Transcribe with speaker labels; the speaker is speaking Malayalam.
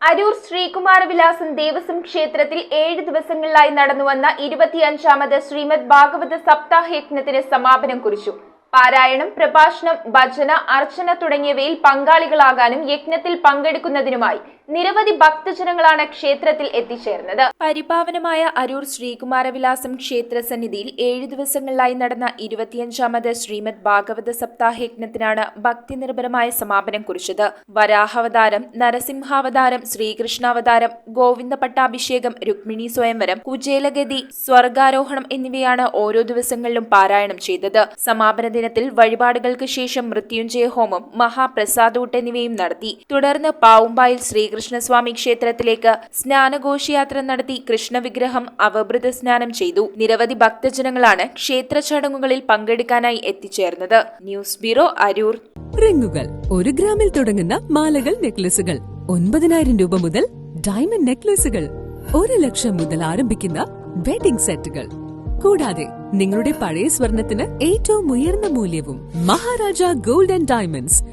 Speaker 1: അരൂർ ശ്രീകുമാരവിലാസം ദേവസ്വം ക്ഷേത്രത്തിൽ 7 ദിവസങ്ങളിലായി നടന്നുവന്ന 25ാമത് ശ്രീമദ് ഭാഗവത സപ്താഹ യജ്ഞത്തിന് സമാപനം കുറിച്ചു. പാരായണം, പ്രഭാഷണം, ഭജന, അർച്ചന തുടങ്ങിയവയിൽ പങ്കാളികളാകാനും യജ്ഞത്തിൽ പങ്കെടുക്കുന്നതിനുമായി നിരവധി ഭക്തജനങ്ങളാണ് ക്ഷേത്രത്തിൽ എത്തിച്ചേർന്നത്. പരിപാവനമായ അരൂർ ശ്രീകുമാരവിലാസം ക്ഷേത്ര സന്നിധിയിൽ 7 ദിവസങ്ങളിലായി നടന്ന 25ാമത് ശ്രീമദ് ഭാഗവത സപ്താഹ യജ്ഞത്തിനാണ് ഭക്തിനിർഭരമായ സമാപനം കുറിച്ചത്. വരാഹാവതാരം, നരസിംഹാവതാരം, ശ്രീകൃഷ്ണാവതാരം, ഗോവിന്ദ പട്ടാഭിഷേകം, രുക്മിണി സ്വയംവരം, കുചേലഗതി, സ്വർഗാരോഹണം എന്നിവയാണ് ഓരോ ദിവസങ്ങളിലും പാരായണം ചെയ്തത്. സമാപന ദിനത്തിൽ വഴിപാടുകൾക്ക് ശേഷം മൃത്യുഞ്ജയ ഹോമം, മഹാപ്രസാദൂട്ട് എന്നിവയും നടത്തി. തുടർന്ന് പാവുമ്പായിൽ ശ്രീകൃഷ്ണസ്വാമി ക്ഷേത്രത്തിലേക്ക് സ്നാനഘോഷയാത്ര നടത്തി കൃഷ്ണവിഗ്രഹം അവഭൃത സ്നാനം ചെയ്തു. നിരവധി ഭക്തജനങ്ങളാണ് ക്ഷേത്ര ചടങ്ങുകളിൽ പങ്കെടുക്കാനായി എത്തിച്ചേർന്നത്. News bureau, Aroor.
Speaker 2: റിങ്ങുകൾ 1 ഗ്രാമിൽ തുടങ്ങുന്ന മാലകൾ, നെക്ലസുകൾ 9,000 രൂപ മുതൽ ഡയമണ്ട് നെക്ലസുകൾ 1 ലക്ഷം മുതൽ ആരംഭിക്കുന്ന വെഡിംഗ് സെറ്റുകൾ. കൂടാതെ നിങ്ങളുടെ പഴയ സ്വർണത്തിന് ഏറ്റവും ഉയർന്ന മൂല്യവും മഹാരാജ ഗോൾഡ് ആൻഡ് ഡയമണ്ട്സ്